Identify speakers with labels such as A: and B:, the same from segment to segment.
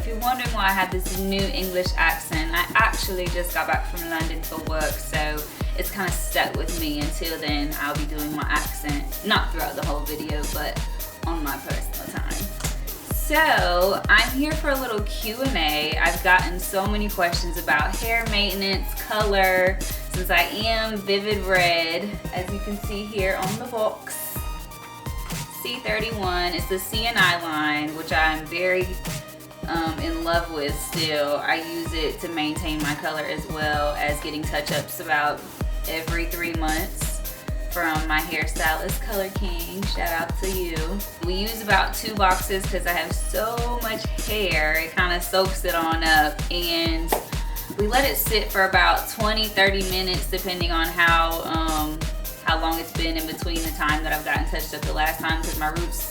A: if you're wondering why I have this new English accent, I actually just got back from London for work, so it's kind of stuck with me. Until then, I'll be doing my accent, not throughout the whole video, but on my personal time. So I'm here for a little Q&A. I've gotten so many questions about hair maintenance, color, since I am vivid red, as you can see here on the box. C31 is the CNI line, which I'm very in love with still. I use it to maintain my color as well as getting touch-ups about every 3 months from my hairstylist, Color King. Shout out to you. We use about 2 boxes because I have so much hair. It kind of soaks it on up, and we let it sit for about 20-30 minutes depending on how long it's been in between the time that I've gotten touched up the last time, because my roots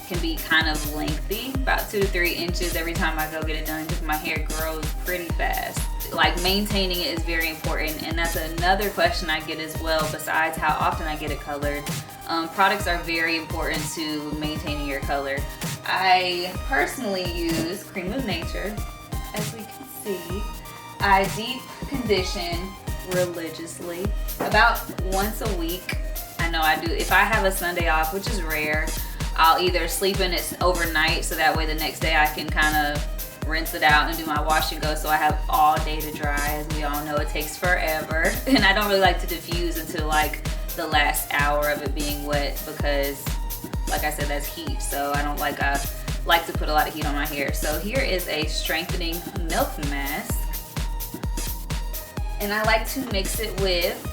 A: can be kind of lengthy, about 2 to 3 inches every time I go get it done, because my hair grows pretty fast. Like, maintaining it is very important, and that's another question I get as well, besides how often I get it colored. Products are very important to maintaining your color. I personally use Creme of Nature, as we can see. I deep condition religiously, about once a week. I know I do. If I have a Sunday off, which is rare, I'll either sleep in it overnight so that way the next day I can kind of rinse it out and do my wash and go, so I have all day to dry. As we all know, it takes forever, and I don't really like to diffuse until like the last hour of it being wet, because like I said, that's heat, so I don't like to put a lot of heat on my hair. So here is a strengthening milk mask, and I like to mix it with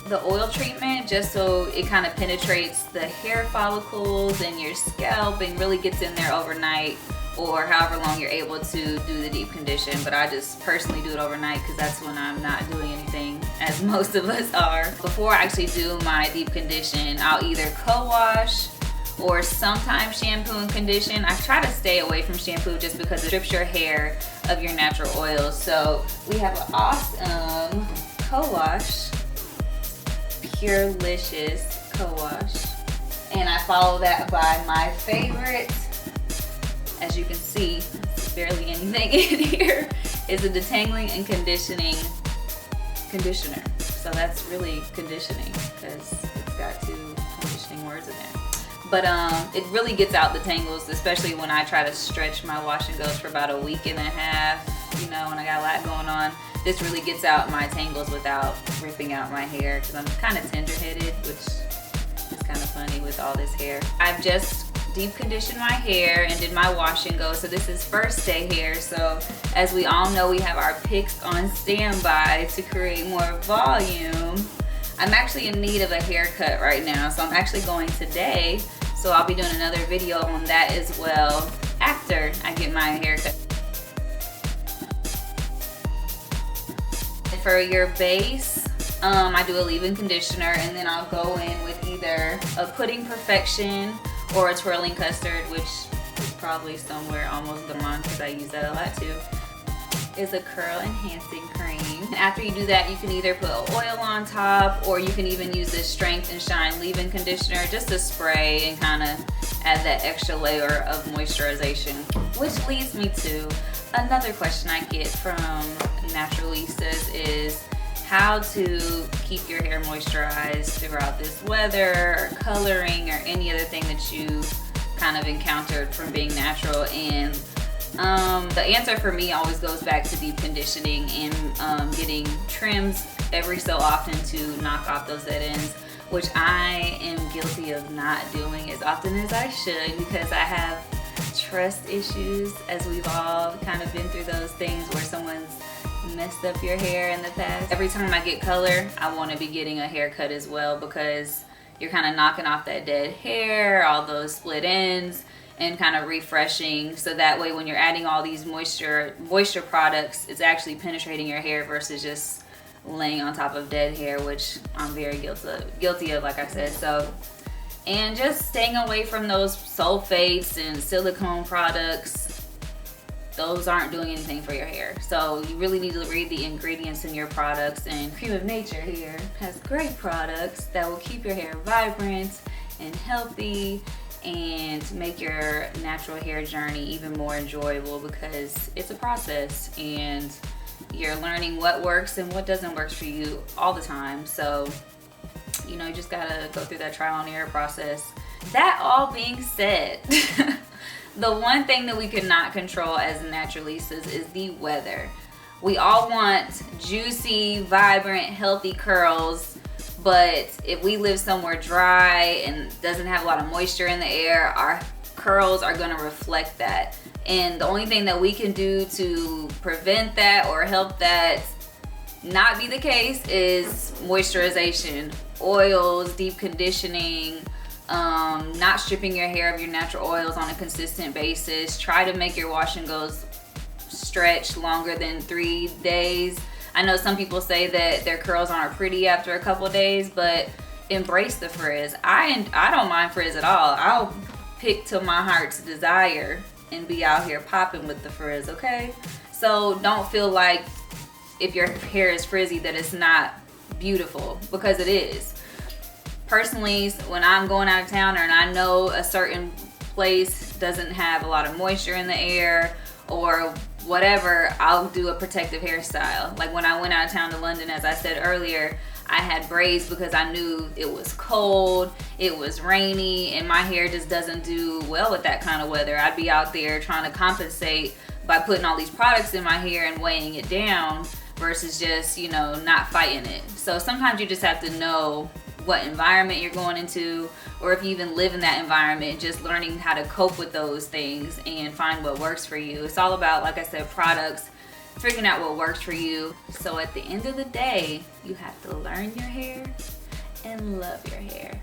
A: the oil treatment just so it kind of penetrates the hair follicles and your scalp and really gets in there overnight, or however long you're able to do the deep condition. But I just personally do it overnight because that's when I'm not doing anything, as most of us are. Before I actually do my deep condition, I'll either co-wash or sometimes shampoo and condition. I try to stay away from shampoo just because it strips your hair of your natural oils. So we have an awesome co-wash, Purelicious co-wash, and I follow that by my favorite. As you can see, there's barely anything in here. Is a detangling and conditioning conditioner. So that's really conditioning because it's got 2 conditioning words in there. But it really gets out the tangles, especially when I try to stretch my wash and goes for about a week and a half. You know, when I got a lot going on, this really gets out my tangles without ripping out my hair, because I'm kind of tender-headed, which is kind of funny with all this hair. I've just deep conditioned my hair and did my wash and go. So this is first day hair. So as we all know, we have our picks on standby to create more volume. I'm actually in need of a haircut right now, so I'm actually going today. So I'll be doing another video on that as well after I get my haircut. For your base, I do a leave-in conditioner, and then I'll go in with either a Pudding Perfection or a Twirling Custard, which is probably somewhere almost gone because I use that a lot too. Is a curl enhancing cream. After you do that, you can either put oil on top, or you can even use this Strength and Shine leave-in conditioner just to spray and kind of add that extra layer of moisturization. Which leads me to another question I get from Naturalistas is how to keep your hair moisturized throughout this weather, or coloring, or any other thing that you kind of encountered from being natural. And the answer for me always goes back to deep conditioning and getting trims every so often to knock off those dead ends, which I am guilty of not doing as often as I should because I have trust issues, as we've all kind of been through those things where someone's messed up your hair in the past. Every time I get color, I want to be getting a haircut as well, because you're kind of knocking off that dead hair, all those split ends, and kind of refreshing, so that way when you're adding all these moisture products, it's actually penetrating your hair versus just laying on top of dead hair, which I'm very guilty of, like I said. So, and just staying away from those sulfates and silicone products. Those aren't doing anything for your hair. So you really need to read the ingredients in your products, and Creme of Nature here has great products that will keep your hair vibrant and healthy and make your natural hair journey even more enjoyable, because it's a process and you're learning what works and what doesn't work for you all the time. So, you know, you just gotta go through that trial and error process. That all being said, the one thing that we cannot control as naturalistas is the weather. We all want juicy, vibrant, healthy curls, but if we live somewhere dry and doesn't have a lot of moisture in the air, our curls are gonna reflect that. And the only thing that we can do to prevent that or help that not be the case is moisturization, oils, deep conditioning, not stripping your hair of your natural oils on a consistent basis. Try to make your wash and goes stretch longer than 3 days. I know some people say that their curls aren't pretty after a couple days, but embrace the frizz. I don't mind frizz at all. I'll pick to my heart's desire and be out here popping with the frizz, okay? So don't feel like if your hair is frizzy that it's not beautiful, because it is. Personally, when I'm going out of town and I know a certain place doesn't have a lot of moisture in the air or whatever, I'll do a protective hairstyle. Like when I went out of town to London, as I said earlier, I had braids because I knew it was cold, it was rainy, and my hair just doesn't do well with that kind of weather. I'd be out there trying to compensate by putting all these products in my hair and weighing it down versus just, you know, not fighting it. So sometimes you just have to know what environment you're going into, or if you even live in that environment, just learning how to cope with those things and find what works for you. It's all about, like I said, products, figuring out what works for you. So at the end of the day, you have to learn your hair and love your hair.